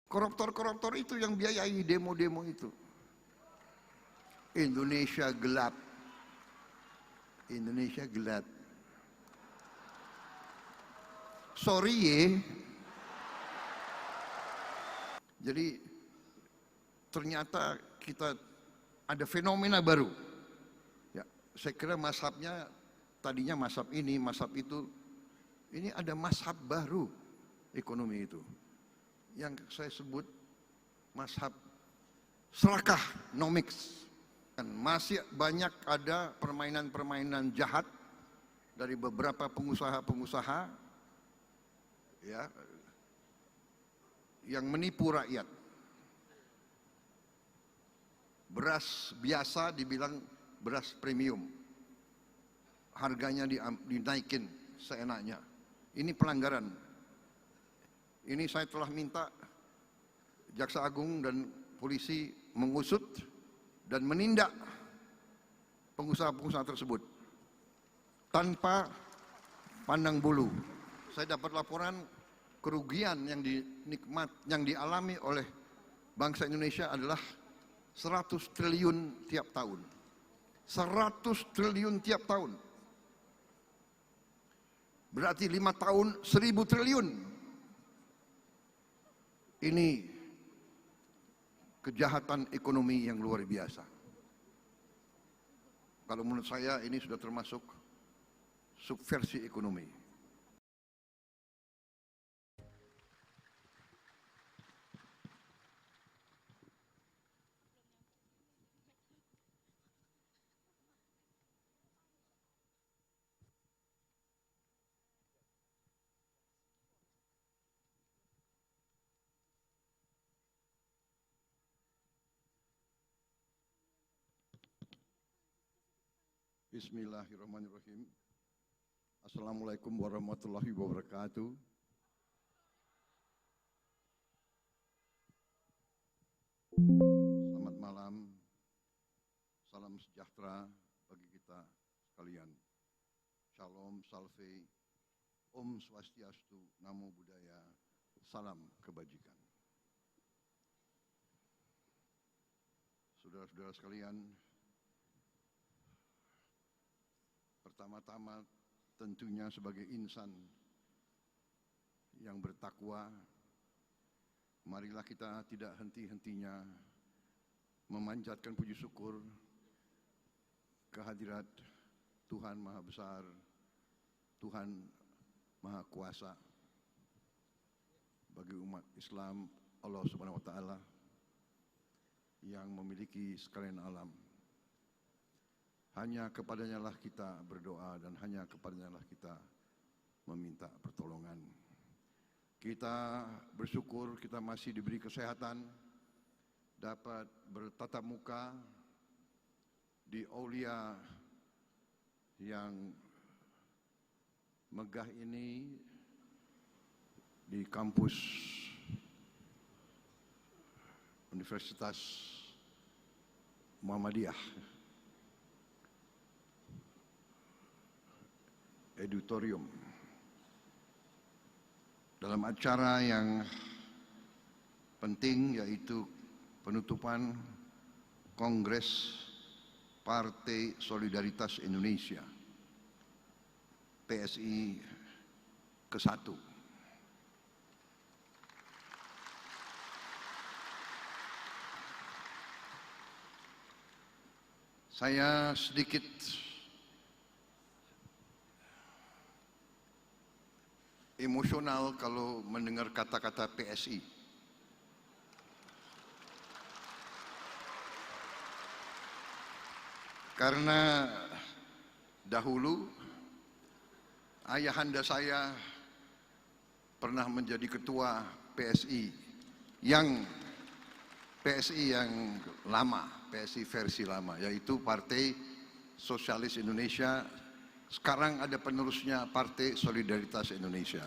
Koruptor-koruptor itu yang biayai demo-demo itu. Indonesia gelap. Indonesia gelap. Sorry ye. Jadi ternyata kita ada fenomena baru. Ya, saya kira mazhabnya tadinya mazhab ini, mazhab itu. Ini ada mazhab baru ekonomi itu. Yang saya sebut mazhab serakah nomics. Dan masih banyak ada permainan-permainan jahat dari beberapa pengusaha-pengusaha ya, yang menipu rakyat. Beras biasa dibilang beras premium, harganya dinaikin seenaknya. Ini pelanggaran. Ini saya telah minta Jaksa Agung dan polisi mengusut dan menindak pengusaha-pengusaha tersebut tanpa pandang bulu. Saya dapat laporan kerugian yang dialami oleh bangsa Indonesia adalah 100 triliun tiap tahun. 100 triliun tiap tahun. Berarti 5 tahun 1000 triliun. Ini kejahatan ekonomi yang luar biasa. Kalau menurut saya ini sudah termasuk subversi ekonomi. Bismillahirrahmanirrahim. Assalamualaikum warahmatullahi wabarakatuh. Selamat malam. Salam sejahtera bagi kita sekalian. Shalom, salve, Om Swastiastu, Namo Buddhaya, salam kebajikan. Saudara-saudara sekalian, pertama-tama tentunya sebagai insan yang bertakwa, marilah kita tidak henti-hentinya memanjatkan puji syukur kehadirat Tuhan Maha Besar, Tuhan Maha Kuasa bagi umat Islam, Allah Subhanahu wa Ta'ala yang memiliki sekalian alam. Hanya kepadanya lah kita berdoa dan hanya kepadanya lah kita meminta pertolongan. Kita bersyukur kita masih diberi kesehatan, dapat bertatap muka di aulia yang megah ini di kampus Universitas Muhammadiyah. Auditorium dalam acara yang penting, yaitu penutupan Kongres Partai Solidaritas Indonesia PSI ke-1. Saya sedikit emosional kalau mendengar kata-kata PSI. Karena dahulu ayahanda saya pernah menjadi ketua PSI yang lama, PSI versi lama, yaitu Partai Sosialis Indonesia. Sekarang ada penerusnya, Partai Solidaritas Indonesia.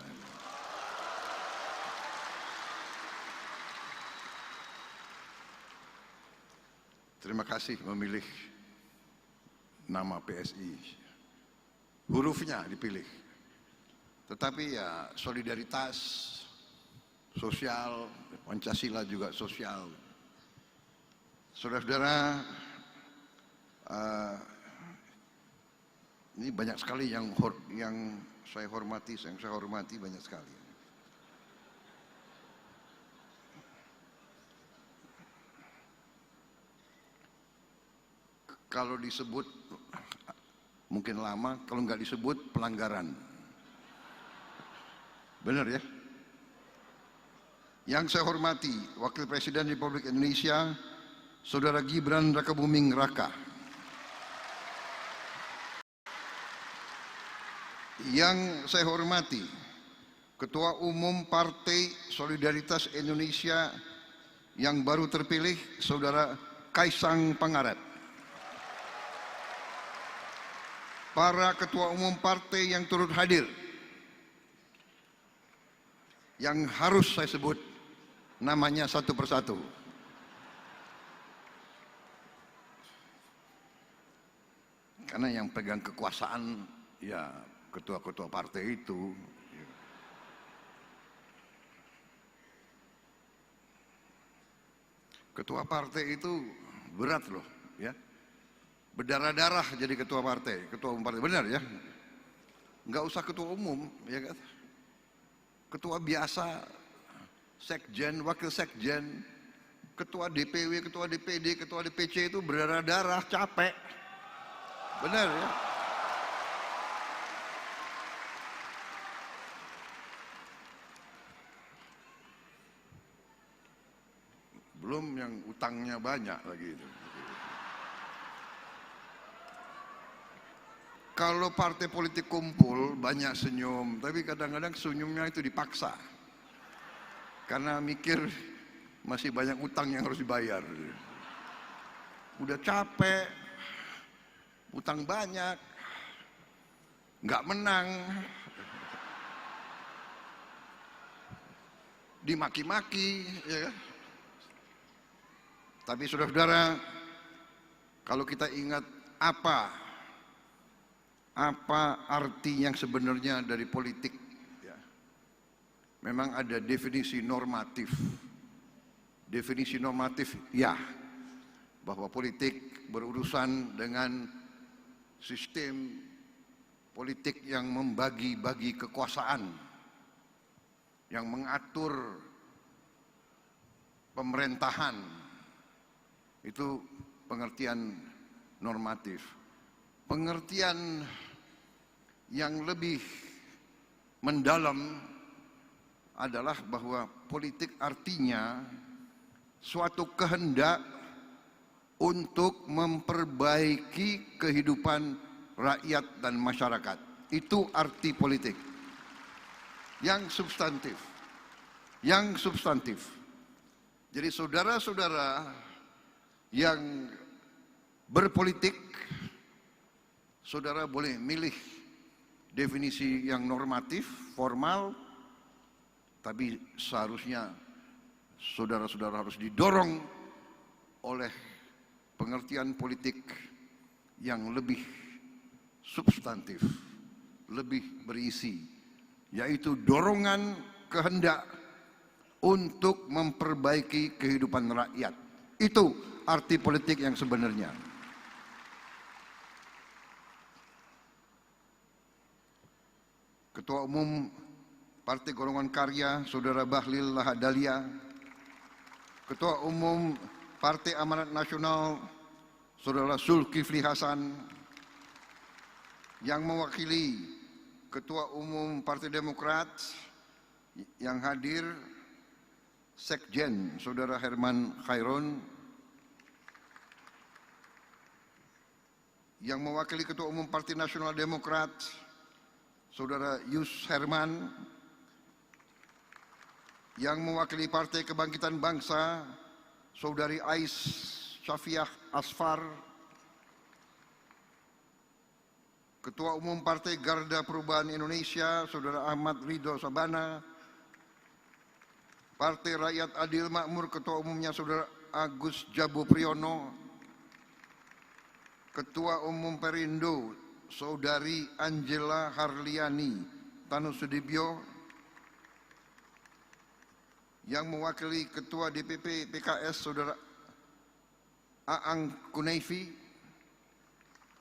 Terima kasih memilih nama PSI. Hurufnya dipilih. Tetapi ya solidaritas sosial, Pancasila juga sosial. Saudara-saudara, ini banyak sekali yang saya hormati banyak sekali. Kalau disebut mungkin lama, kalau nggak disebut pelanggaran. Benar ya? Yang saya hormati Wakil Presiden Republik Indonesia, Saudara Gibran Rakabuming Raka. Yang saya hormati Ketua Umum Partai Solidaritas Indonesia yang baru terpilih, Saudara Kaisang Pangarep. Para ketua umum partai yang turut hadir, yang harus saya sebut namanya satu persatu. Karena yang pegang kekuasaan ya ketua-ketua partai itu. Ketua partai itu berat loh, ya. Berdarah-darah jadi ketua partai, ketua umum partai, benar ya? Nggak usah ketua umum, ya kan? Ketua biasa, sekjen, wakil sekjen, ketua DPW, ketua DPD, ketua DPC itu berdarah-darah, capek. Benar ya? Belum yang utangnya banyak lagi itu. Kalau partai politik kumpul banyak senyum, tapi kadang-kadang senyumnya itu dipaksa. Karena mikir masih banyak utang yang harus dibayar. Udah capek, utang banyak, nggak menang, dimaki-maki, ya kan? Tapi saudara-saudara, kalau kita ingat apa arti yang sebenarnya dari politik, ya. Memang ada definisi normatif. Definisi normatif, ya, bahwa politik berurusan dengan sistem politik yang membagi-bagi kekuasaan, yang mengatur pemerintahan. Itu pengertian normatif. Pengertian yang lebih mendalam adalah bahwa politik artinya suatu kehendak untuk memperbaiki kehidupan rakyat dan masyarakat. Itu arti politik yang substantif. Yang substantif. Jadi saudara-saudara yang berpolitik, saudara boleh milih definisi yang normatif, formal, tapi seharusnya saudara-saudara harus didorong oleh pengertian politik yang lebih substantif, lebih berisi, yaitu dorongan kehendak untuk memperbaiki kehidupan rakyat. Itu arti politik yang sebenarnya. Ketua Umum Partai Golongan Karya, Saudara Bahlil Lahadalia. Ketua Umum Partai Amanat Nasional, Saudara Zulkifli Hasan. Yang mewakili Ketua Umum Partai Demokrat yang hadir, Sekjen, Saudara Herman Khairun. Yang mewakili Ketua Umum Partai Nasional Demokrat, Saudara Yus Herman. Yang mewakili Partai Kebangkitan Bangsa, Saudari Ais Syafiah Asfar. Ketua Umum Partai Garda Perubahan Indonesia, Saudara Ahmad Ridho Sabana. Partai Rakyat Adil Makmur, Ketua Umumnya Saudara Agus Jabo Priyono. Ketua Umum Perindo, Saudari Angela Harliani Tanusudibyo. yang mewakili Ketua DPP PKS Saudara Aang Kunaifi,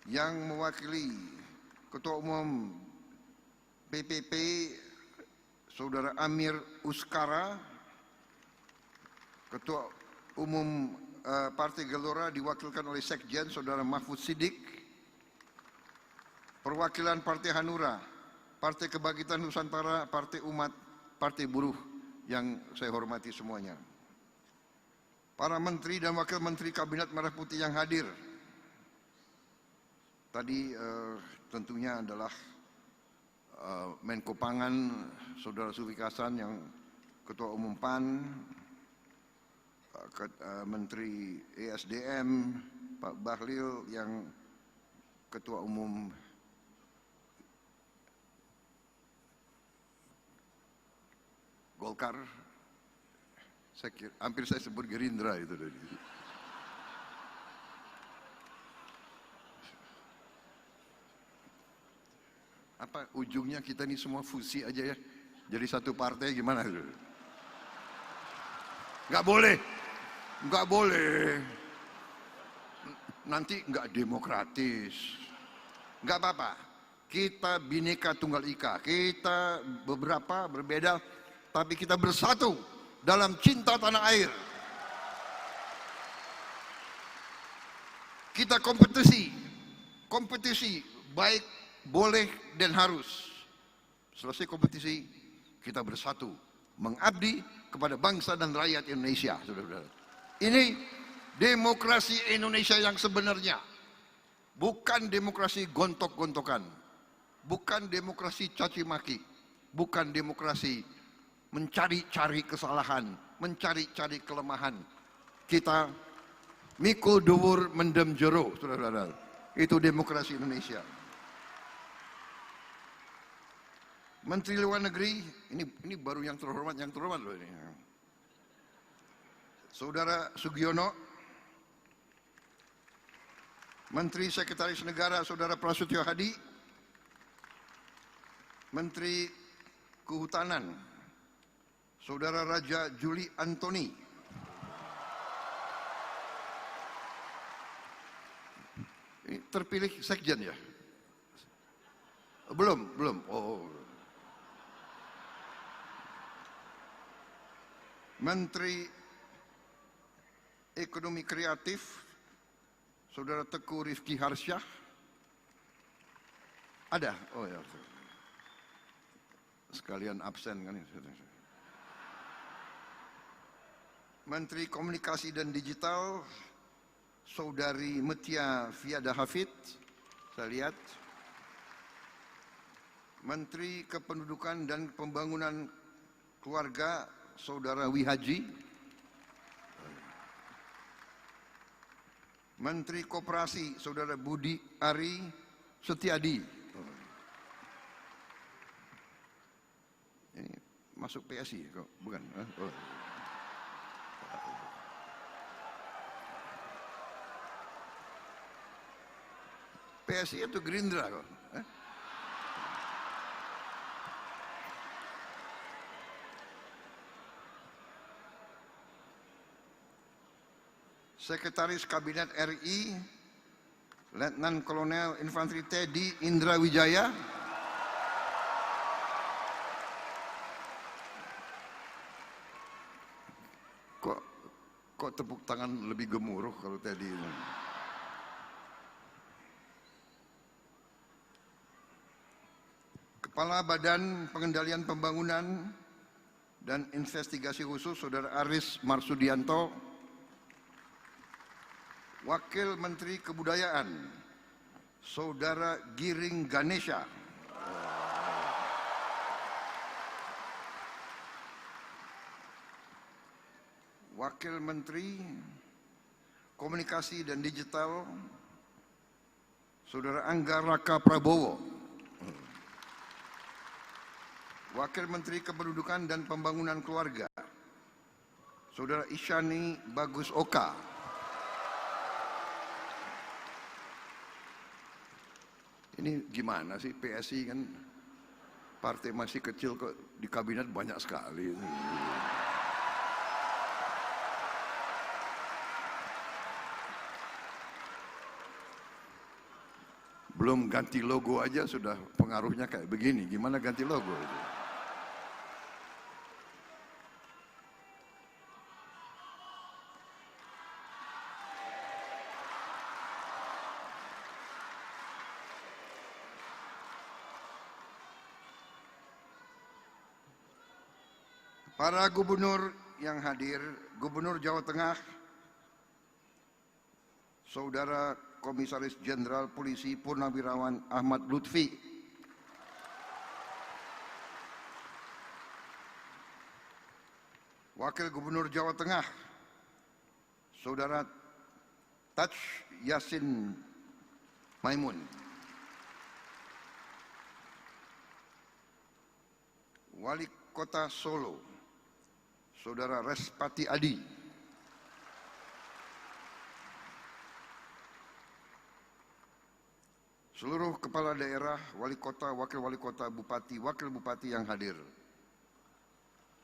yang mewakili Ketua Umum PPP Saudara Amir Uskara, Ketua Umum Partai Gelora diwakilkan oleh Sekjen Saudara Mahfud Siddiq, perwakilan Partai Hanura, Partai Kebangkitan Nusantara, Partai Umat, Partai Buruh yang saya hormati semuanya. Para menteri dan wakil menteri Kabinet Merah Putih yang hadir. Tadi tentunya adalah Menko Pangan Saudara Zulkifli Hasan yang Ketua Umum PAN, Menteri ESDM Pak Bahlil yang Ketua Umum Golkar, hampir saya sebut Gerindra itu tadi. Apa ujungnya kita ini semua fusi aja ya, jadi satu partai gimana itu? Nggak boleh, nggak boleh. Nanti nggak demokratis. Nggak apa-apa. Kita Bhinneka Tunggal Ika. Kita beberapa berbeda, tapi kita bersatu dalam cinta tanah air. Kita kompetisi baik, boleh dan harus. Selesai kompetisi, kita bersatu mengabdi kepada bangsa dan rakyat Indonesia. Saudara-saudara, ini demokrasi Indonesia yang sebenarnya, bukan demokrasi gontok-gontokan, bukan demokrasi caci maki, bukan demokrasi mencari-cari kesalahan, mencari-cari kelemahan. Kita mikul dhuwur mendem jero, saudara-saudara. Itu demokrasi Indonesia. Menteri Luar Negeri, ini baru yang terhormat loh ini. Saudara Sugiono, Menteri Sekretaris Negara Saudara Prasetyo Hadi, Menteri Kehutanan Saudara Raja Juli Antoni, ini terpilih sekjen ya? Belum. Oh. Menteri Ekonomi Kreatif Saudara Teguh Rifki Harsyah. Ada? Oh ya. Sekalian absen kan. Menteri Komunikasi dan Digital Saudari Mutia Fiada Hafid, saya lihat. Menteri Kependudukan dan Pembangunan Keluarga Saudara Wihaji. Menteri Koperasi Saudara Budi Ari Setiadi. Ini masuk PSI kok, bukan? Oh. PSI itu Gerindra kok. Sekretaris Kabinet RI Letnan Kolonel Infanteri Teddy Indra Wijaya. Kok tepuk tangan lebih gemuruh kalau Teddy ini. Kepala Badan Pengendalian Pembangunan dan Investigasi Khusus Saudara Aris Marsudianto. Wakil Menteri Kebudayaan Saudara Giring Ganesha. Wakil Menteri Komunikasi dan Digital Saudara Angga Raka Prabowo. Wakil Menteri Kependudukan dan Pembangunan Keluarga Saudara Isyani Bagus Oka. Ini gimana sih, PSI kan partai masih kecil kok di kabinet banyak sekali. Belum ganti logo aja sudah pengaruhnya kayak begini. Gimana ganti logo itu? Para gubernur yang hadir, Gubernur Jawa Tengah, Saudara Komisaris Jenderal Polisi Purnawirawan Ahmad Lutfi, Wakil Gubernur Jawa Tengah, Saudara Taj Yassin Maimun, Wali Kota Solo, Saudara Respati Adi, seluruh kepala daerah, wali kota, wakil wali kota, bupati, wakil bupati yang hadir,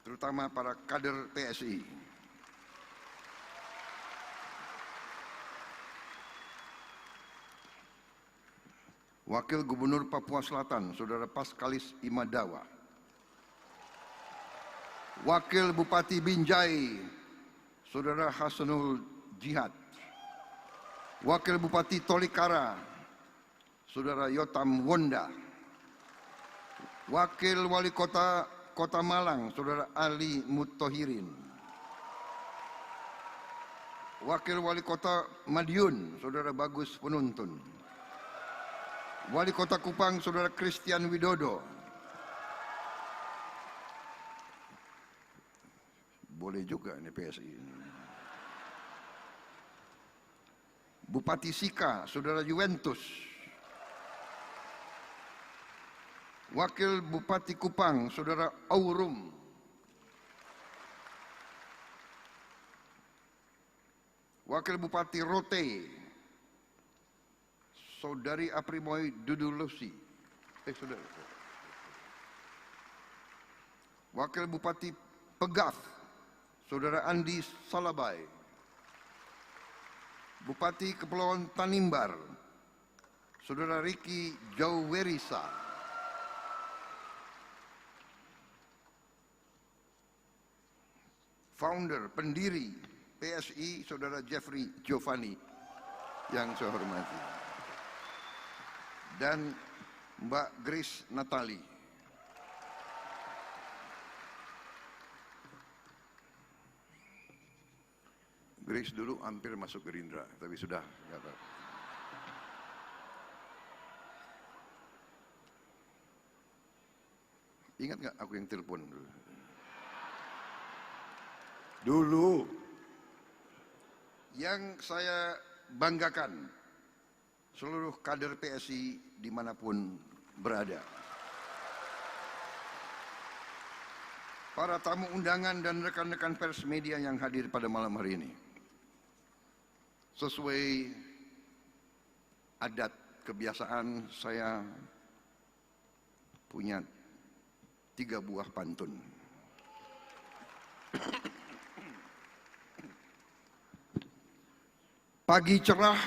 terutama para kader PSI. Wakil Gubernur Papua Selatan, Saudara Paskalis Imadawa. Wakil Bupati Binjai, Saudara Hasanul Jihad. Wakil Bupati Tolikara, Saudara Yotam Wonda. Wakil Wali Kota Kota Malang, Saudara Ali Muttohirin. Wakil Wali Kota Madiun, Saudara Bagus Penuntun. Wali Kota Kupang, Saudara Christian Widodo. Boleh juga ini PSI ini. Bupati Sika, Saudara Juventus. Wakil Bupati Kupang, Saudara Aurum. Wakil Bupati Rote, Saudari Aprimoy Dudulusi. Saudara. Wakil Bupati Pegaf, Saudara Andi Salabai. Bupati Kepulauan Tanimbar, Saudara Riki Jauwerisa. Founder, pendiri PSI, Saudara Jeffrey Giovanni yang saya hormati. Dan Mbak Grace Natali. Grace dulu hampir masuk Gerindra, tapi sudah nggak tahu. Ingat nggak aku yang telepon dulu? Dulu. Yang saya banggakan, seluruh kader PSI dimanapun berada. Para tamu undangan dan rekan-rekan pers media yang hadir pada malam hari ini. Sesuai adat kebiasaan, saya punya 3 buah pantun. Pagi cerah,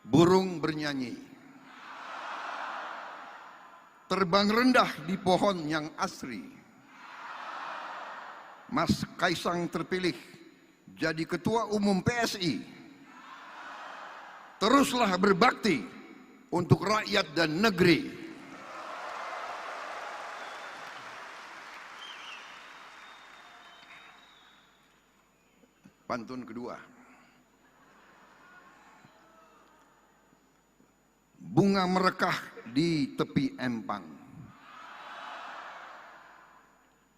burung bernyanyi. Terbang rendah di pohon yang asri. Mas Kaisang terpilih jadi Ketua Umum PSI. Teruslah berbakti untuk rakyat dan negeri. Pantun kedua. Bunga merekah di tepi empang.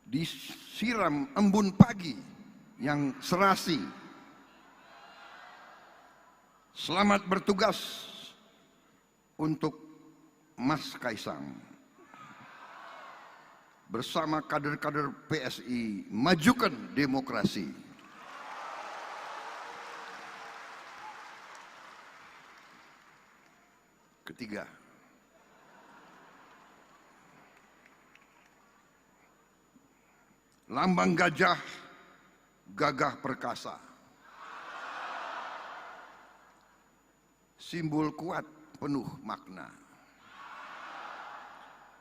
Disiram embun pagi yang serasi. Selamat bertugas untuk Mas Kaisang. Bersama kader-kader PSI, majukan demokrasi. Ketiga, lambang gajah, gagah perkasa. Simbol kuat, penuh makna.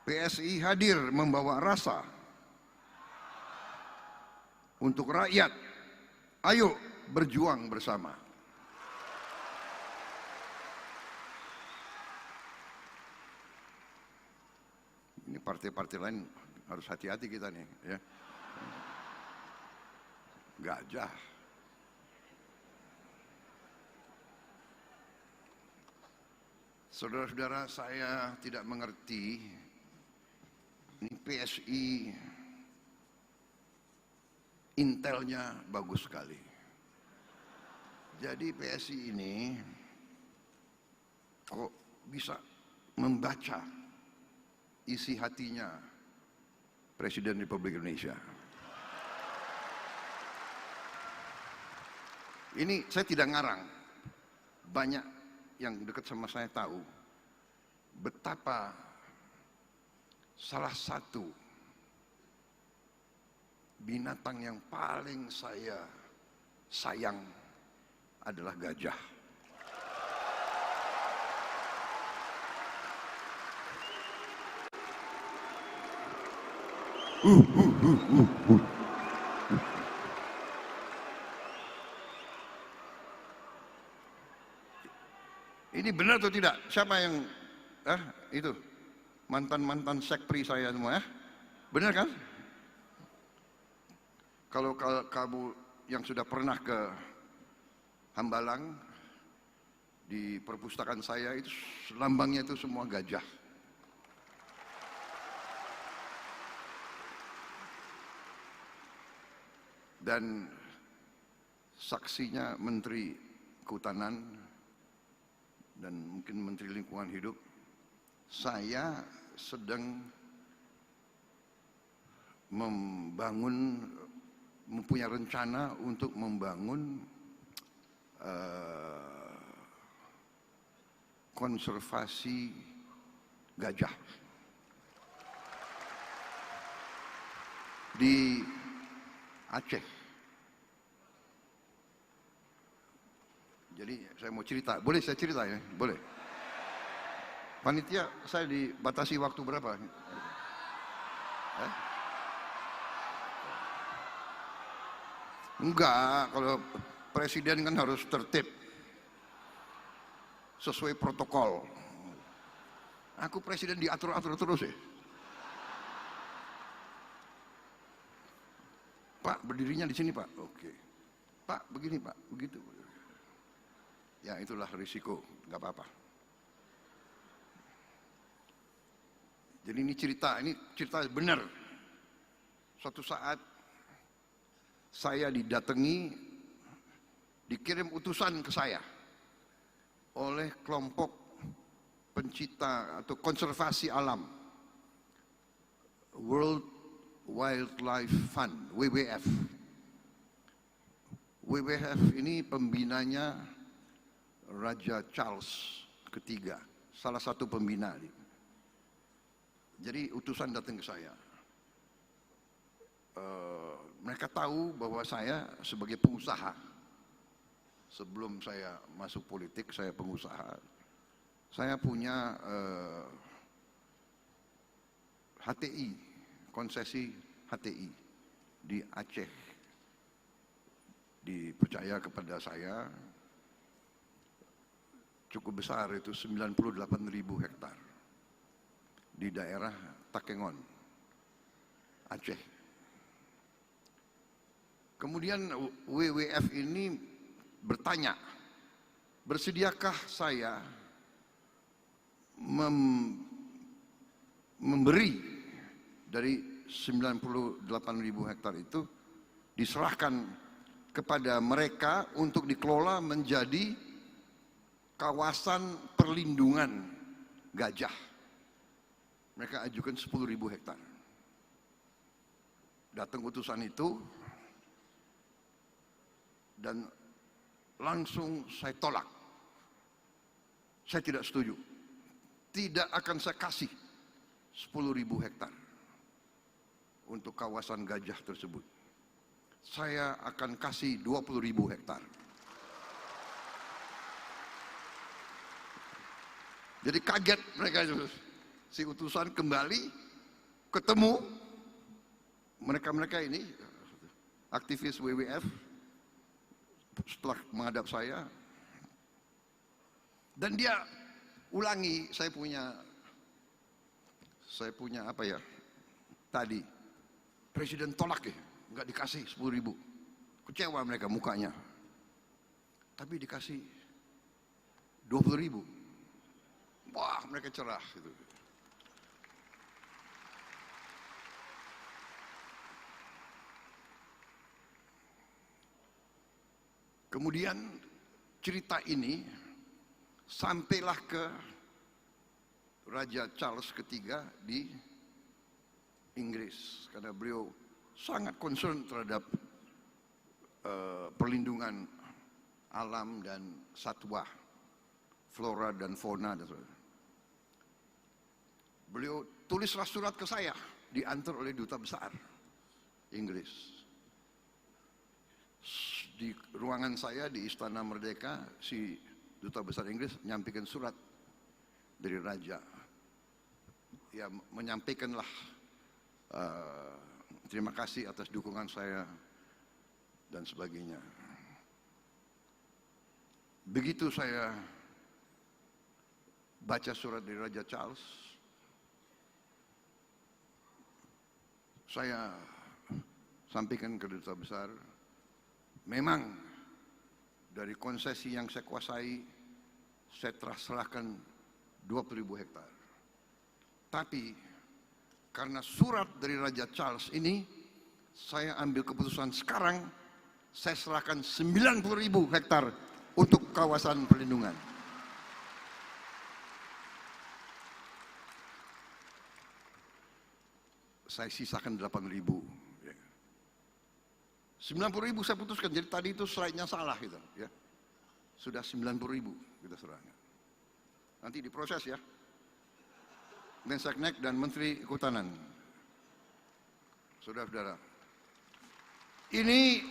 PSI hadir membawa rasa untuk rakyat. Ayo berjuang bersama. Ini partai-partai lain harus hati-hati kita nih, ya. Gajah. Saudara-saudara, saya tidak mengerti. Ini PSI intelnya bagus sekali. Jadi PSI ini kok bisa membaca isi hatinya Presiden Republik Indonesia. Ini saya tidak ngarang. Banyak yang dekat sama saya tahu betapa salah satu binatang yang paling saya sayang adalah gajah. Ini benar atau tidak? Siapa yang itu mantan sekpri saya semua, ya? Benar kan? Kalau kamu yang sudah pernah ke Hambalang, di perpustakaan saya itu lambangnya itu semua gajah. Dan saksinya Menteri Kehutanan dan mungkin Menteri Lingkungan Hidup, saya sedang mempunyai rencana untuk membangun konservasi gajah di Aceh. Jadi saya mau cerita, boleh saya cerita ya? Boleh. Panitia, saya dibatasi waktu berapa? Enggak, kalau presiden kan harus tertib, sesuai protokol. Aku presiden diatur-atur terus ya. Pak, berdirinya di sini Pak. Oke. Pak, begini Pak, begitu. Ya itulah risiko, nggak apa-apa. Jadi ini cerita benar. Suatu saat saya didatangi, dikirim utusan ke saya oleh kelompok pencipta atau konservasi alam, World Wildlife Fund, WWF. WWF ini pembinanya Raja Charles III, salah satu pembina. Jadi utusan datang ke saya. Mereka tahu bahwa saya sebagai pengusaha, sebelum saya masuk politik saya pengusaha. Saya punya HTI, konsesi HTI di Aceh. Dipercaya kepada saya, cukup besar, itu 98.000 hektar di daerah Takengon, Aceh. Kemudian WWF ini bertanya, bersediakah saya memberi dari 98.000 hektar itu diserahkan kepada mereka untuk dikelola menjadi kawasan perlindungan gajah. Mereka ajukan 10.000 hektar. Datang utusan itu dan langsung saya tolak. Saya tidak setuju. Tidak akan saya kasih 10.000 hektar untuk kawasan gajah tersebut. Saya akan kasih 20.000 hektar. Jadi kaget mereka itu. si utusan kembali ketemu mereka-mereka ini aktivis WWF setelah menghadap saya, dan dia ulangi, saya punya apa ya tadi, presiden tolak ya, nggak dikasih 10.000, kecewa mereka mukanya, tapi dikasih 20.000, wah mereka cerah gitu. Kemudian cerita ini sampailah ke Raja Charles III di Inggris, karena beliau sangat concern terhadap perlindungan alam dan satwa, flora dan fauna dan sebagainya. Beliau tulislah surat ke saya, diantar oleh duta besar Inggris. Di ruangan saya di Istana Merdeka, si duta besar Inggris menyampaikan surat dari raja, ya menyampaikanlah terima kasih atas dukungan saya dan sebagainya. Begitu saya baca surat dari Raja Charles, saya sampaikan ke duta besar, memang dari konsesi yang saya kuasai, saya serahkan 20.000 hektar. Tapi karena surat dari Raja Charles ini, saya ambil keputusan sekarang, saya serahkan 90.000 hektar untuk kawasan perlindungan. Saya sisakan 8.000. 90.000 saya putuskan, jadi tadi itu slide-nya salah gitu, ya. Sudah 90.000 kita serahkan. Nanti diproses ya. Menseknek dan Menteri Kehutanan. Saudara-saudara, ini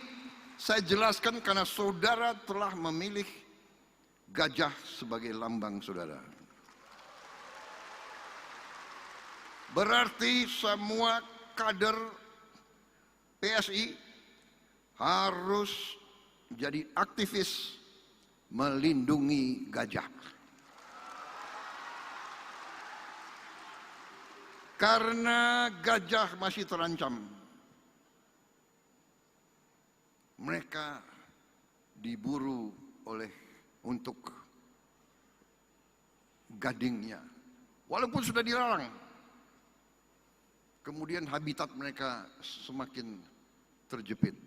saya jelaskan karena saudara telah memilih gajah sebagai lambang saudara. Berarti semua kader PSI harus jadi aktivis melindungi gajah. Karena gajah masih terancam. Mereka diburu untuk gadingnya, walaupun sudah dilarang. Kemudian habitat mereka semakin terjepit.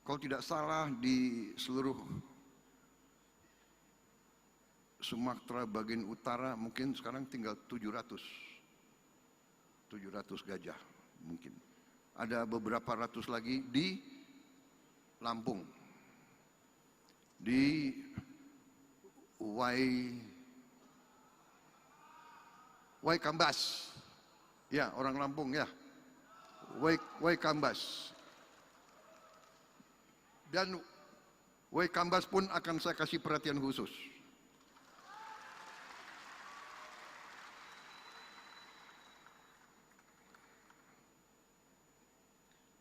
Kalau tidak salah di seluruh Sumatera bagian utara mungkin sekarang tinggal 700 gajah mungkin. Ada beberapa ratus lagi di Lampung, di Waikambas, ya orang Lampung ya, Waikambas. Dan Waikambas pun akan saya kasih perhatian khusus.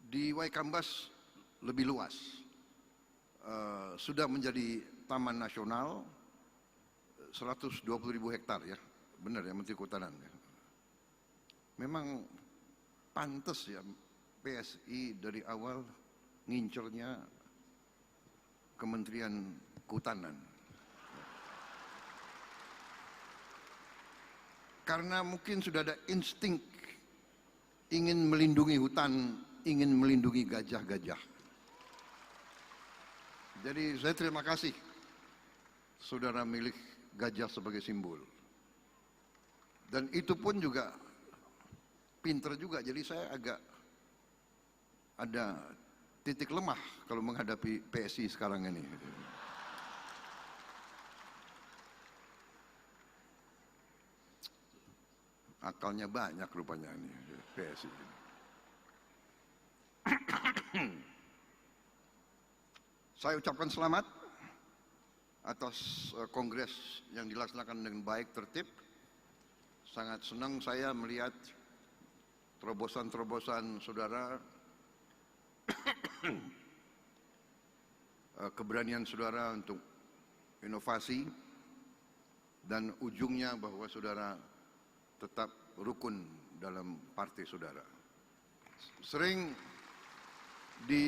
Di Waikambas lebih luas, sudah menjadi taman nasional, 120.000 hektar ya, benar ya Menteri Kehutanan ya. Memang pantas ya PSI dari awal ngincernya Kementerian Kehutanan. Karena mungkin sudah ada insting ingin melindungi hutan, ingin melindungi gajah-gajah. Jadi saya terima kasih saudara milik gajah sebagai simbol. Dan itu pun juga pinter juga, jadi saya agak ada titik lemah kalau menghadapi PSI sekarang ini. Akalnya banyak rupanya ini PSI. Saya ucapkan selamat atas kongres yang dilaksanakan dengan baik, tertib. Sangat senang saya melihat terobosan-terobosan saudara, keberanian saudara untuk inovasi, dan ujungnya bahwa saudara tetap rukun dalam partai saudara. Sering di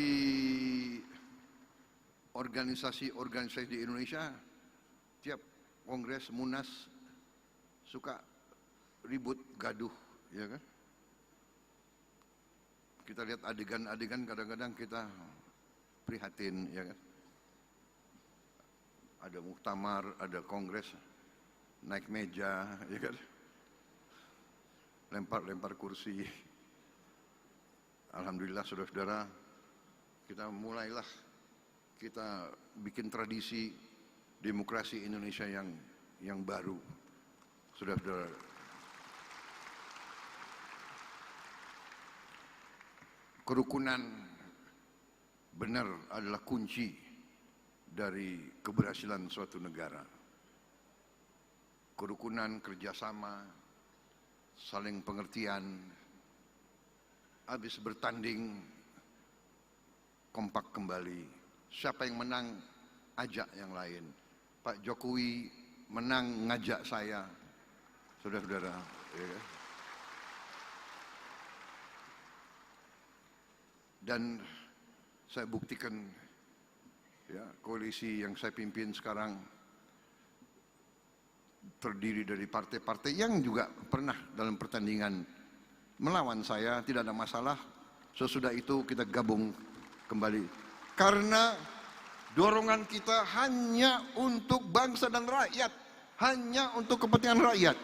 organisasi-organisasi di Indonesia, tiap kongres, munas, suka ribut, gaduh, ya kan? Kita lihat adegan-adegan, kadang-kadang kita prihatin, ya kan? Ada muktamar, ada kongres, naik meja, ya kan? Lempar-lempar kursi. Alhamdulillah, saudara-saudara, kita bikin tradisi demokrasi Indonesia yang baru, saudara-saudara. Kerukunan benar adalah kunci dari keberhasilan suatu negara. Kerukunan, kerjasama, saling pengertian, habis bertanding kompak kembali. Siapa yang menang, ajak yang lain. Pak Jokowi menang, ngajak saya, saudara-saudara. Ya. Dan saya buktikan, ya, koalisi yang saya pimpin sekarang terdiri dari partai-partai yang juga pernah dalam pertandingan melawan saya, tidak ada masalah. Sesudah itu kita gabung kembali. Karena dorongan kita hanya untuk bangsa dan rakyat, hanya untuk kepentingan rakyat.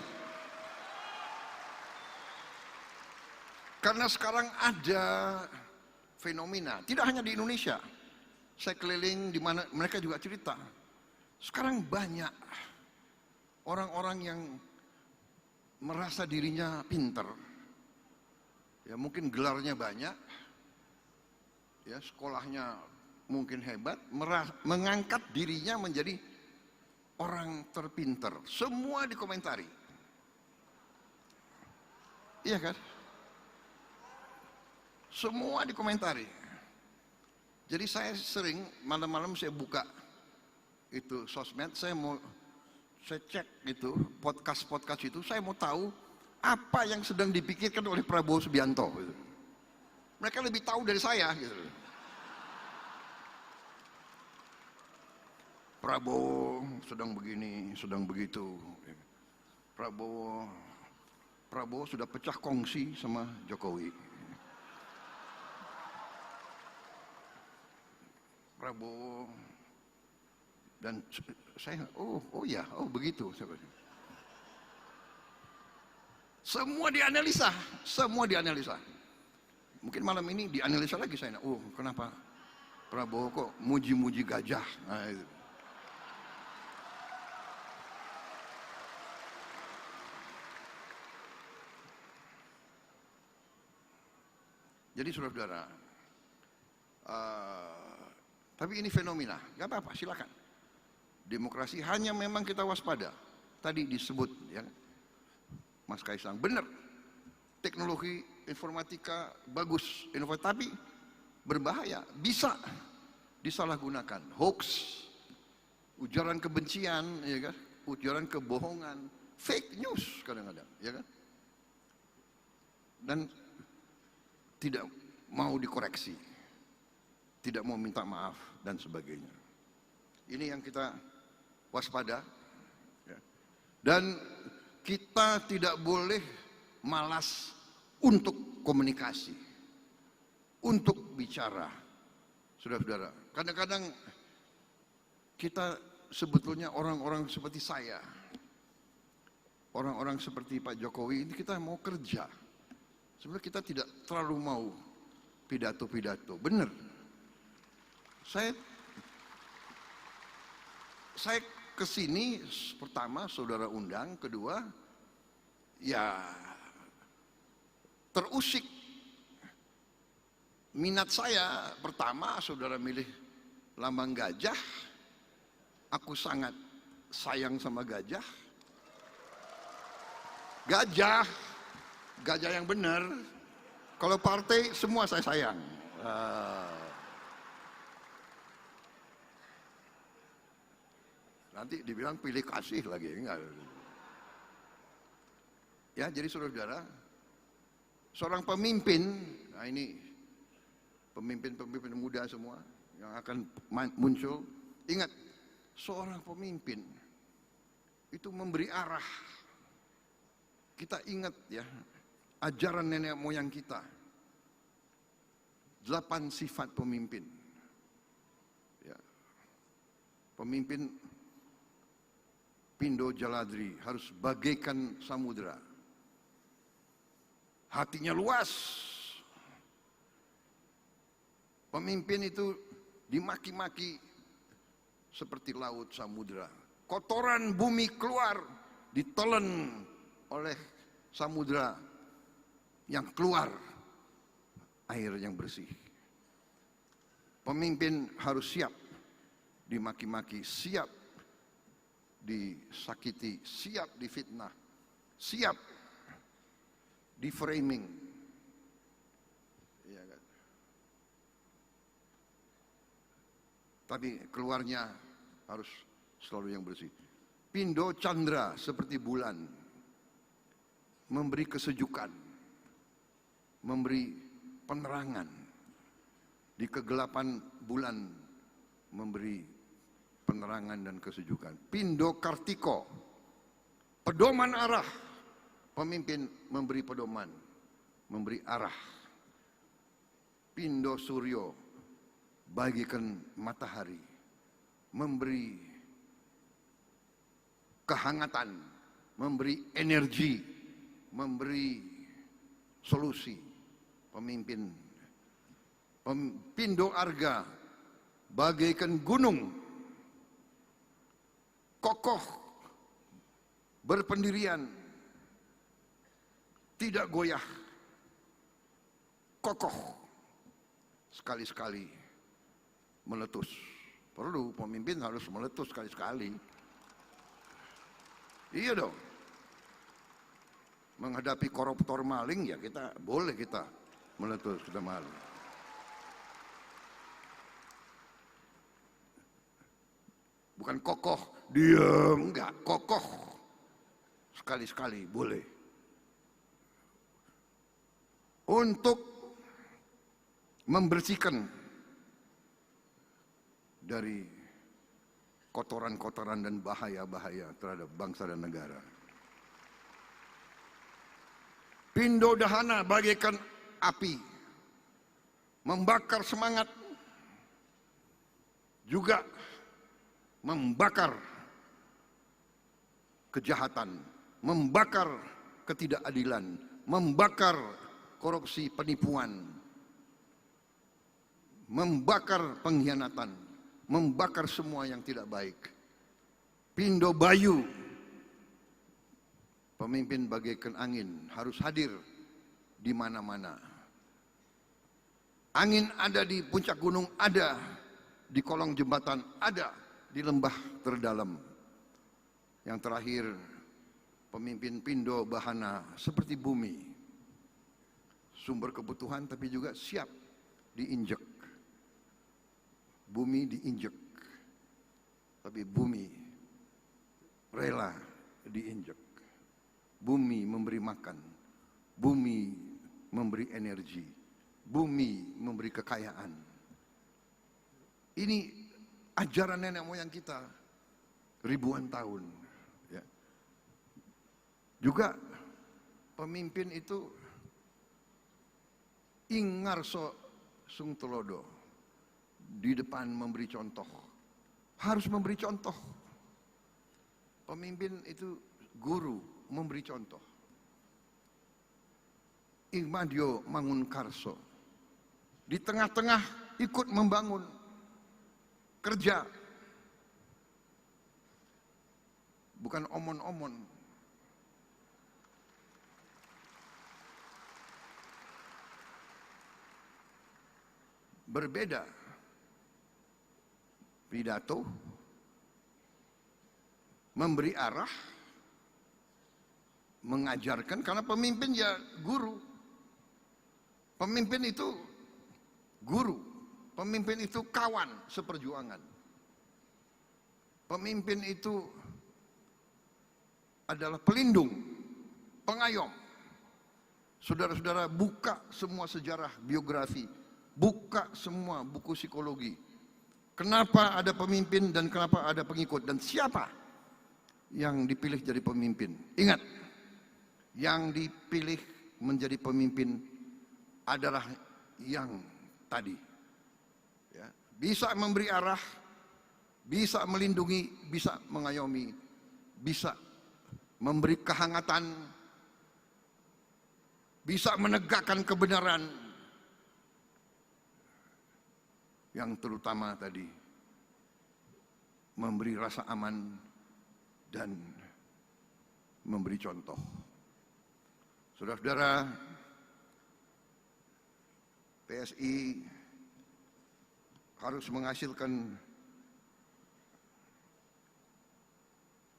Karena sekarang ada fenomena, tidak hanya di Indonesia. Saya keliling di mana mereka juga cerita. Sekarang banyak orang-orang yang merasa dirinya pinter. Ya mungkin gelarnya banyak, ya sekolahnya mungkin hebat, mengangkat dirinya menjadi orang terpinter. Semua dikomentari. Iya kan? Semua dikomentari. Jadi saya sering malam-malam saya buka itu sosmed, saya cek gitu podcast itu, saya mau tahu apa yang sedang dipikirkan oleh Prabowo Subianto. Gitu. Mereka lebih tahu dari saya. Gitu. Prabowo sedang begini, sedang begitu. Prabowo sudah pecah kongsi sama Jokowi. Prabowo dan saya, oh ya, begitu. Semua dianalisa, Mungkin malam ini dianalisa lagi saya. Kenapa Prabowo kok muji-muji gajah? Nah, itu. Jadi saudara-saudara, tapi ini fenomena, gak apa-apa, silakan. Demokrasi hanya memang kita waspada. Tadi disebut, ya, Mas Kaisang, benar. Teknologi informatika bagus, inovatif, tapi berbahaya, bisa disalahgunakan. Hoax, ujaran kebencian, ya kan? Ujaran kebohongan, fake news kadang-kadang, ya kan? Dan tidak mau dikoreksi, tidak mau minta maaf dan sebagainya. Ini yang kita waspada, ya. Dan kita tidak boleh malas untuk komunikasi, untuk bicara. Saudara-saudara, kadang-kadang kita sebetulnya orang-orang seperti saya, orang-orang seperti Pak Jokowi ini, kita mau kerja. Sebenarnya kita tidak terlalu mau pidato-pidato. Benar. Saya kesini pertama saudara undang, kedua ya terusik minat saya. Pertama saudara milih lambang gajah, aku sangat sayang sama gajah. Gajah, gajah yang benar. Kalau partai semua saya sayang. Nanti dibilang pilih kasih lagi, enggak. Ya, jadi saudara-saudara, seorang pemimpin, nah ini pemimpin-pemimpin muda semua yang akan muncul, ingat, seorang pemimpin itu memberi arah. Kita ingat ya, ajaran nenek moyang kita. 8 sifat pemimpin. Ya. Pemimpin Pindo Jaladri harus bagaikan samudera. Hatinya luas. Pemimpin itu dimaki-maki seperti laut samudera. Kotoran bumi keluar, ditelan oleh samudera yang keluar air yang bersih. Pemimpin harus siap dimaki-maki, siap disakiti, siap difitnah, siap di framing. Ya kan? Tapi keluarnya harus selalu yang bersih. Pindo Chandra seperti bulan, memberi kesejukan, memberi penerangan di kegelapan bulan, memberi penerangan dan kesejukan. Pindo Kartiko, pedoman arah, pemimpin memberi pedoman, memberi arah. Pindo Suryo, bagikan matahari, memberi kehangatan, memberi energi, memberi solusi. Pemimpin Pindo Arga, bagaikan gunung, kokoh, berpendirian, tidak goyah, kokoh, sekali-sekali meletus. Perlu pemimpin harus meletus sekali-sekali. Iya dong. Menghadapi koruptor maling ya kita boleh kita meletus, kita malu. Bukan kokoh, diam, enggak, kokoh. Sekali-sekali boleh. Untuk membersihkan dari kotoran-kotoran dan bahaya-bahaya terhadap bangsa dan negara. Pindo Dahana bagaikan api, membakar semangat, juga membakar kejahatan, membakar ketidakadilan, membakar korupsi, penipuan, membakar pengkhianatan, membakar semua yang tidak baik. Pindo Bayu, pemimpin bagaikan angin, harus hadir di mana-mana. Angin ada di puncak gunung, ada di kolong jembatan, ada di lembah terdalam. Yang terakhir, pemimpin Pindo Bahana seperti bumi, sumber kebutuhan tapi juga siap diinjek. Bumi diinjek, tapi bumi rela diinjek. Bumi memberi makan, bumi memberi energi, bumi memberi kekayaan. Ini ajaran nenek moyang kita ribuan tahun. Ya. Juga pemimpin itu ingarso sung telodo, di depan memberi contoh, harus memberi contoh. Pemimpin itu guru, memberi contoh. Ingmadio Mangunkarso, di tengah-tengah ikut membangun, kerja, bukan omon-omon. Berbeda pidato, memberi arah, mengajarkan, karena pemimpin ya guru. Pemimpin itu guru, pemimpin itu kawan seperjuangan. Pemimpin itu adalah pelindung, pengayom. Saudara-saudara, buka semua sejarah biografi, buka semua buku psikologi. Kenapa ada pemimpin dan kenapa ada pengikut, dan siapa yang dipilih jadi pemimpin. Ingat, yang dipilih menjadi pemimpin adalah yang tadi, ya, bisa memberi arah, bisa melindungi, bisa mengayomi, bisa memberi kehangatan, bisa menegakkan kebenaran, yang terutama tadi memberi rasa aman dan memberi contoh. Saudara-saudara, PSI harus menghasilkan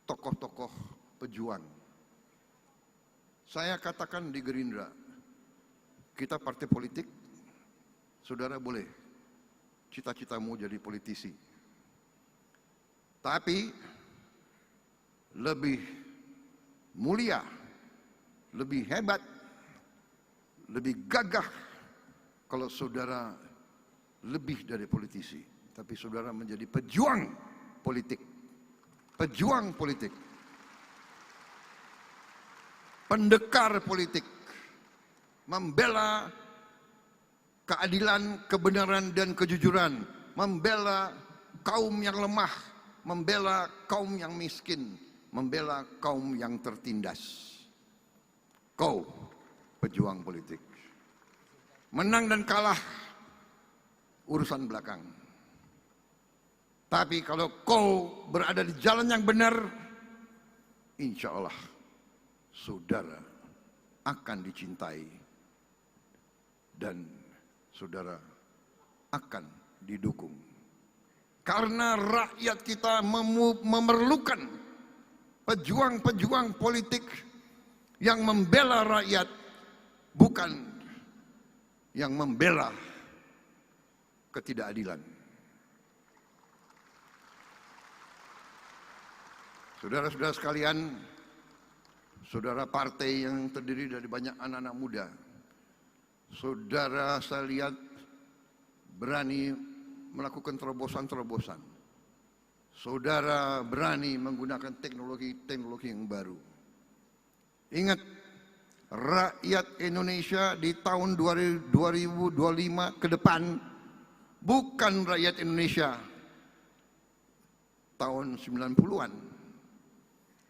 tokoh-tokoh pejuang. Saya katakan di Gerindra, kita partai politik, saudara boleh cita-citamu jadi politisi. Tapi lebih mulia, lebih hebat, lebih gagah kalau saudara lebih dari politisi, tapi saudara menjadi pejuang politik. Pejuang politik. Pendekar politik. Membela keadilan, kebenaran, dan kejujuran. Membela kaum yang lemah. Membela kaum yang miskin. Membela kaum yang tertindas. Kau pejuang politik. Menang dan kalah urusan belakang. Tapi kalau kau berada di jalan yang benar, insya Allah saudara akan dicintai dan saudara akan didukung. Karena rakyat kita memerlukan pejuang-pejuang politik yang membela rakyat, bukan yang membela ketidakadilan. Saudara-saudara sekalian, saudara partai yang terdiri dari banyak anak-anak muda, saudara saya lihat berani melakukan terobosan-terobosan. Saudara berani menggunakan teknologi-teknologi yang baru. Ingat, rakyat Indonesia di tahun 2025 ke depan bukan rakyat Indonesia tahun 90-an.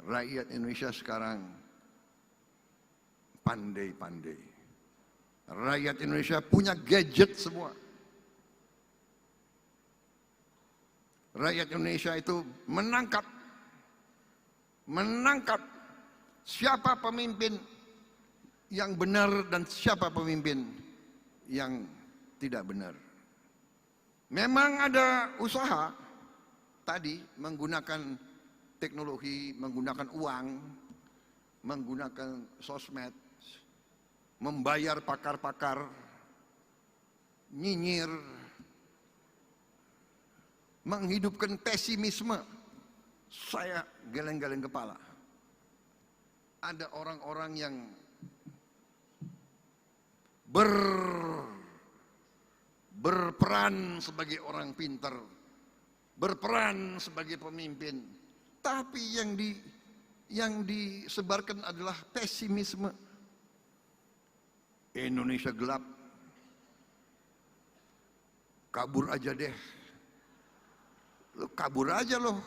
Rakyat Indonesia sekarang pandai-pandai. Rakyat Indonesia punya gadget semua. Rakyat Indonesia itu menangkap siapa pemimpin yang benar dan siapa pemimpin yang tidak benar. Memang ada usaha tadi menggunakan teknologi, menggunakan uang, menggunakan sosmed, membayar pakar-pakar, nyinyir, menghidupkan pesimisme. Saya geleng-geleng kepala. Ada orang-orang yang berperan sebagai orang pintar, berperan sebagai pemimpin, tapi yang disebarkan adalah pesimisme. Indonesia gelap, kabur aja deh, lo kabur aja loh.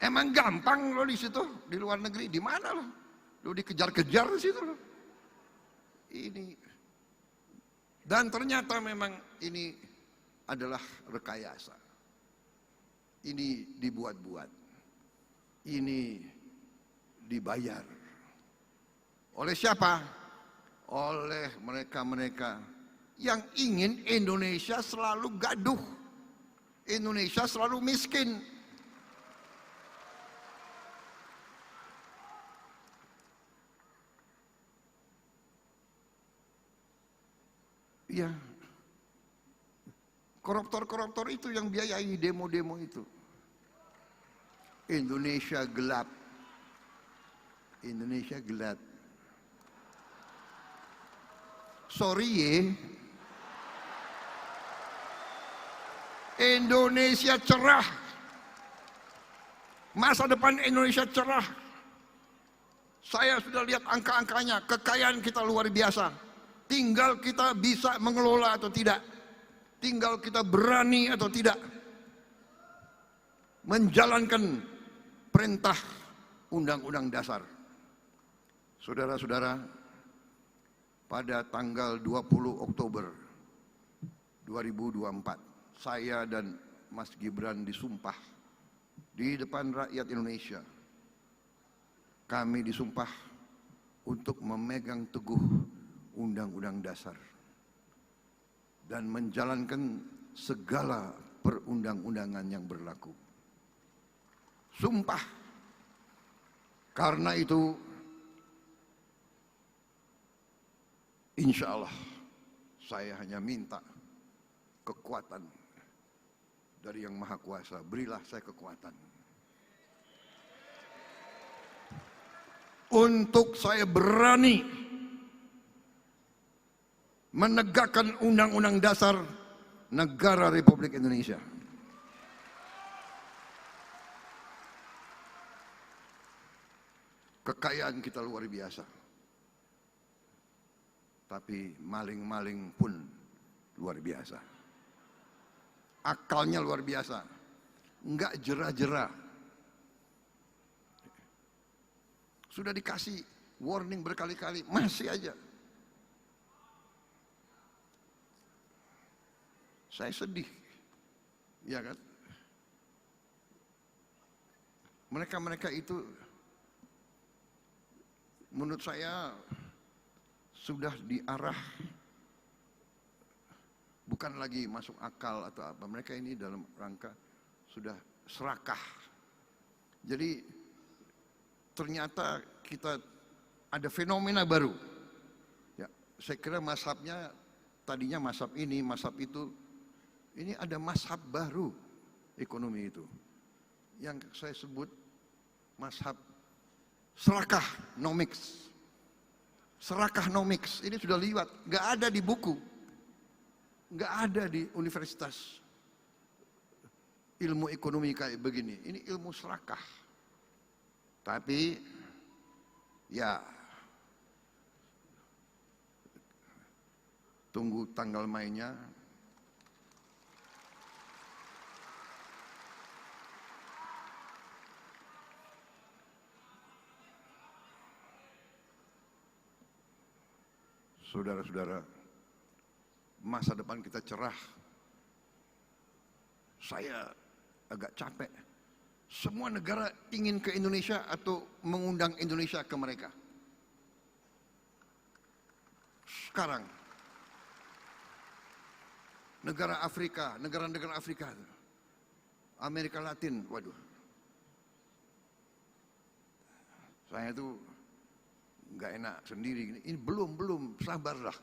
Emang gampang lo di situ, di luar negeri, di mana lo? Lo dikejar-kejar di situ lo. Ini, dan ternyata memang ini adalah rekayasa. Ini dibuat-buat. Ini dibayar. Oleh siapa? Oleh mereka-mereka yang ingin Indonesia selalu gaduh. Indonesia selalu miskin. Iya. Koruptor-koruptor itu yang biayai demo-demo itu. Indonesia gelap. Indonesia gelap. Sorry ye. Indonesia cerah. Masa depan Indonesia cerah. Saya sudah lihat angka-angkanya, kekayaan kita luar biasa. Tinggal kita bisa mengelola atau tidak. Tinggal kita berani atau tidak menjalankan perintah Undang-Undang Dasar. Saudara-saudara, pada tanggal 20 Oktober 2024, saya dan Mas Gibran disumpah di depan rakyat Indonesia. Kami disumpah untuk memegang teguh Undang-Undang Dasar dan menjalankan segala perundang-undangan yang berlaku. Sumpah. Karena itu, insya Allah, saya hanya minta kekuatan dari Yang Maha Kuasa. Berilah saya kekuatan untuk saya berani menegakkan Undang-Undang Dasar Negara Republik Indonesia. Kekayaan kita luar biasa. Tapi maling-maling pun luar biasa. Akalnya luar biasa. Enggak jerah-jerah. Sudah dikasih warning berkali-kali, masih aja. Saya sedih, ya kan? Mereka-mereka itu, menurut saya sudah diarah, bukan lagi masuk akal atau apa. Mereka ini dalam rangka sudah serakah. Jadi ternyata kita ada fenomena baru. Ya, saya kira mazhabnya tadinya mazhab ini, mazhab itu. Ini ada mazhab baru ekonomi itu, yang saya sebut mazhab serakah nomics. Serakah nomics ini sudah liwat, nggak ada di buku, nggak ada di universitas ilmu ekonomi kayak begini. Ini ilmu serakah. Tapi ya tunggu tanggal mainnya. Saudara-saudara, masa depan kita cerah. Saya agak capek. Semua negara ingin ke Indonesia atau mengundang Indonesia ke mereka. Sekarang, negara Afrika, negara-negara Afrika, Amerika Latin, waduh. Saya itu nggak enak sendiri. Ini belum, sabarlah.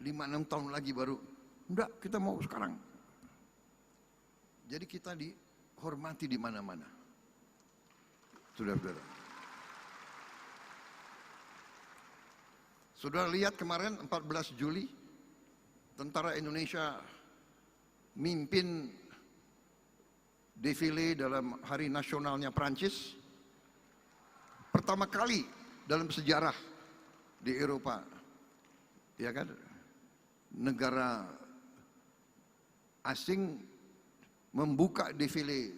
5-6 tahun lagi baru. Enggak, kita mau sekarang. Jadi kita dihormati di mana-mana. Saudara-saudara. Saudara lihat kemarin 14 Juli, tentara Indonesia mimpin defile dalam hari nasionalnya Prancis. Pertama kali dalam sejarah di Eropa, ya kan, negara asing membuka defile,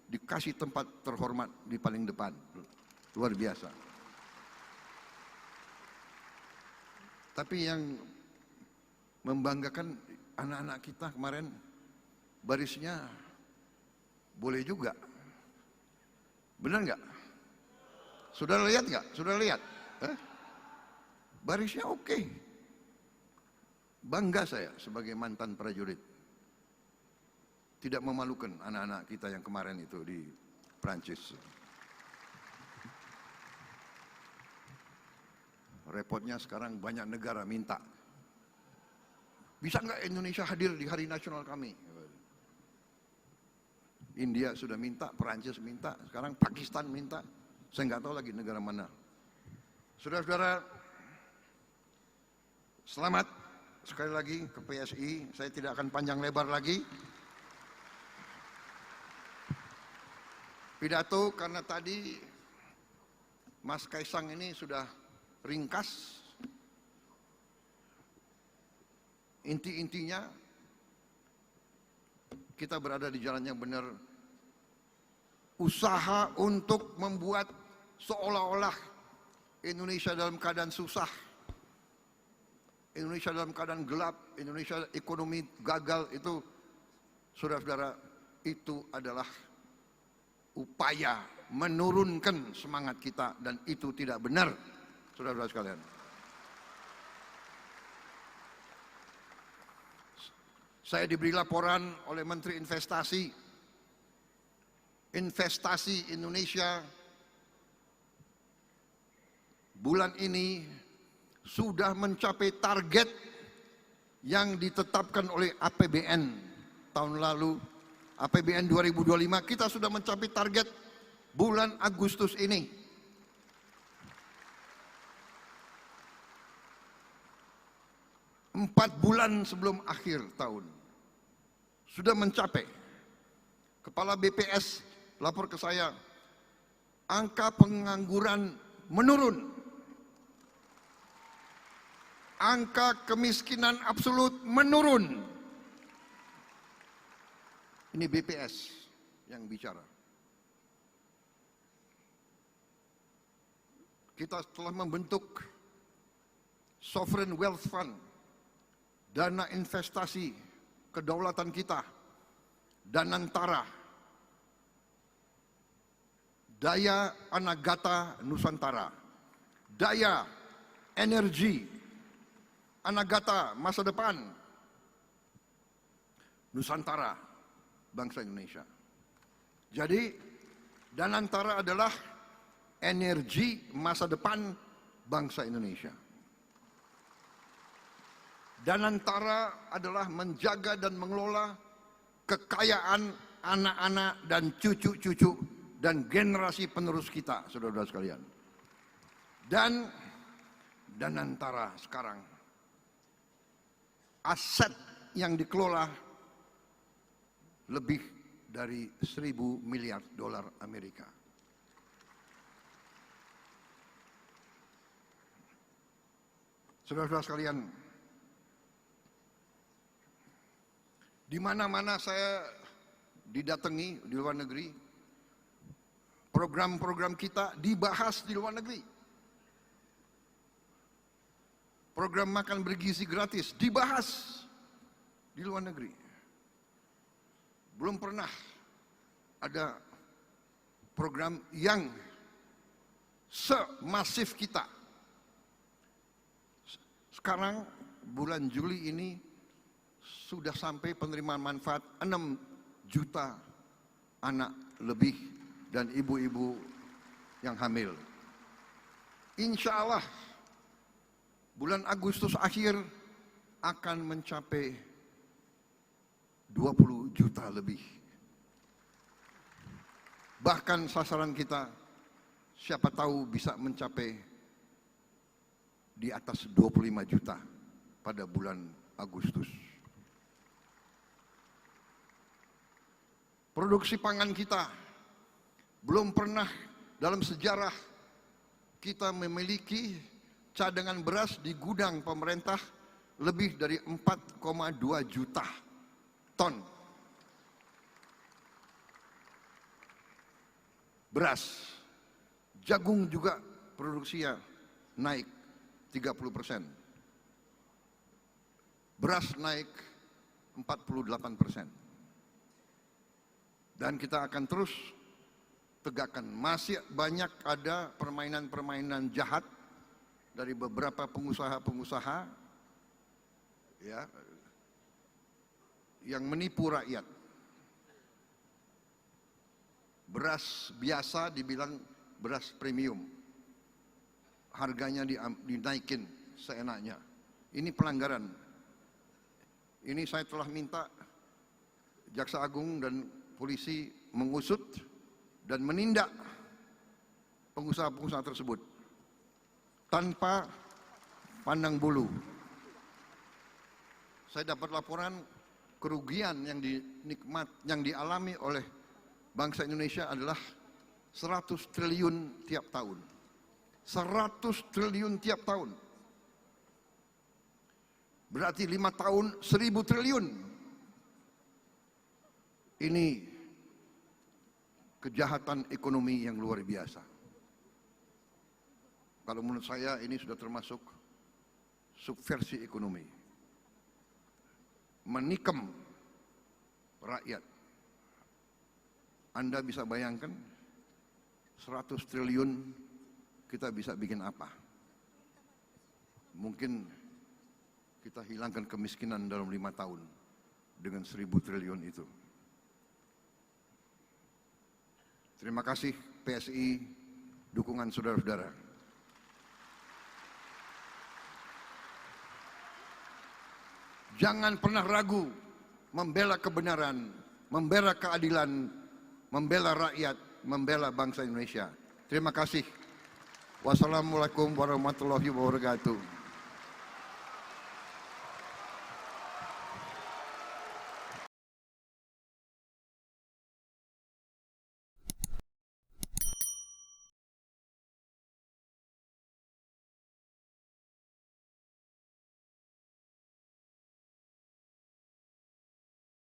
dikasih tempat terhormat di paling depan. Luar biasa. Tapi yang membanggakan, anak-anak kita kemarin barisnya boleh juga. Benar nggak? Saudara lihat nggak? Saudara lihat? Barisnya oke. Bangga saya sebagai mantan prajurit. Tidak memalukan anak-anak kita yang kemarin itu di Prancis. Repotnya sekarang banyak negara minta, bisa nggak Indonesia hadir di hari nasional kami? India sudah minta, Perancis minta, sekarang Pakistan minta, saya nggak tahu lagi negara mana. Saudara-saudara, selamat sekali lagi ke PSI, saya tidak akan panjang lebar lagi. Pidato karena tadi Mas Kaisang ini sudah ringkas. Inti-intinya kita berada di jalan yang benar. Usaha untuk membuat seolah-olah Indonesia dalam keadaan susah, Indonesia dalam keadaan gelap, Indonesia ekonomi gagal, itu saudara-saudara, itu adalah upaya menurunkan semangat kita, dan itu tidak benar, saudara-saudara sekalian. Saya diberi laporan oleh Menteri Investasi, investasi Indonesia bulan ini sudah mencapai target yang ditetapkan oleh APBN tahun lalu. APBN 2025 kita sudah mencapai target bulan Agustus ini. Empat bulan sebelum akhir tahun sudah mencapai. Kepala BPS lapor ke saya, angka pengangguran menurun, angka kemiskinan absolut menurun. Ini BPS yang bicara. Kita telah membentuk Sovereign Wealth Fund, dana investasi kedaulatan kita, Danantara, Daya Anagata Nusantara, Daya Energi Anagata masa depan Nusantara bangsa Indonesia. Jadi Danantara adalah energi masa depan bangsa Indonesia. Danantara adalah menjaga dan mengelola kekayaan anak-anak dan cucu-cucu dan generasi penerus kita, saudara-saudara sekalian. Dan Danantara sekarang aset yang dikelola lebih dari 1.000 miliar dolar Amerika. Saudara-saudara sekalian, di mana-mana saya didatangi di luar negeri, program-program kita dibahas di luar negeri. Program makan bergizi gratis dibahas di luar negeri. Belum pernah ada program yang semasif kita. Sekarang bulan Juli ini sudah sampai penerimaan manfaat 6 juta anak lebih dan ibu-ibu yang hamil. Insya Allah bulan Agustus akhir akan mencapai 20 juta lebih. Bahkan sasaran kita siapa tahu bisa mencapai di atas 25 juta pada bulan Agustus. Produksi pangan kita belum pernah dalam sejarah kita memiliki cadangan beras di gudang pemerintah lebih dari 4,2 juta ton beras. Jagung juga produksinya naik 30%. Beras naik 48%. Dan kita akan terus tegakkan. Masih banyak ada permainan-permainan jahat dari beberapa pengusaha-pengusaha ya, yang menipu rakyat. Beras biasa dibilang beras premium. Harganya dinaikin seenaknya. Ini pelanggaran. Ini saya telah minta Jaksa Agung dan polisi mengusut dan menindak pengusaha-pengusaha tersebut tanpa pandang bulu. Saya dapat laporan kerugian yang dialami oleh bangsa Indonesia adalah 100 triliun tiap tahun. 100 triliun tiap tahun. Berarti 5 tahun 1000 triliun. Ini kejahatan ekonomi yang luar biasa. Kalau menurut saya ini sudah termasuk subversi ekonomi. Menikam rakyat. Anda bisa bayangkan 100 triliun kita bisa bikin apa? Mungkin kita hilangkan kemiskinan dalam 5 tahun dengan 1000 triliun itu. Terima kasih PSI, dukungan saudara-saudara. Jangan pernah ragu membela kebenaran, membela keadilan, membela rakyat, membela bangsa Indonesia. Terima kasih. Wassalamualaikum warahmatullahi wabarakatuh.